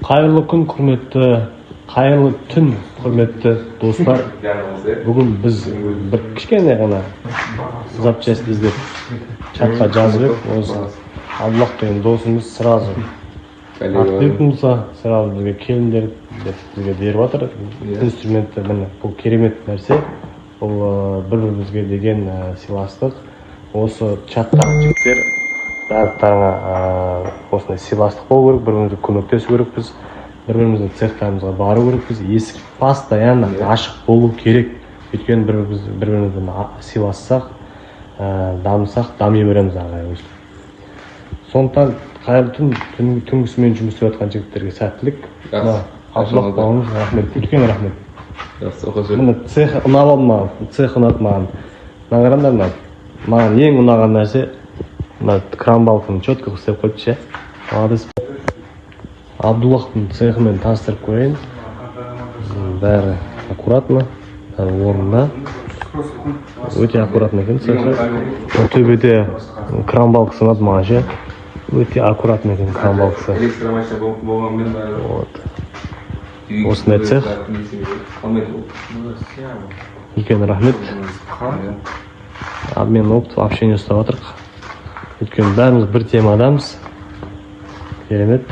Қайырлы күн, құрметті, қайырлы түн, құрметті достар. Бүгін біз бір кішкене ғана запчасть іздеп чатқа жазып едік. Осы Аллах деген досымыз сразу Ақбек Мұса сразу бізге келіңдер деп бізге беріп жатыр. Инструментті міне бұл керемет нәрсе. Бұл бір-бірімізге деген сыйластық. Осы чаттағы жігіттер барлықтарыңа осындай сыйластық болу керек, бір-бірімізге көмектесу керекпіз, бір-біріміздің цехтарымызға бару керекпіз. Есік постоянно ашық болу керек. Өйткені бір-бірімізді сыйлассақ, дамысақ, дами береміз ағай. Сондықтан қайырлы түнгісімен жұмыс істеп жатқан жігіттерге сәттілік. Абдуллах бауырымыз, рахмет, үлкен рахмет. Міне цех ұнап алды маған, цех ұнады маған. Мына қараңдар, маған ең ұнаған нәрсе мына кран балканы четко істеп қойды ше. Молодец. Абдуллахтың цехымен таныстырып қояйын. Бәрі аккуратно, бәрі орнында. Өте аккуратно екен цехы. Төбеде кран балкасы ұнады маған ше. Өте аккуратно екен кран балкасы. Осындай цех. Үлкен рахмет. Обмен опыт, общение ұстап жатырық. Өйткені бәріміз бір темадамыз. Керемет.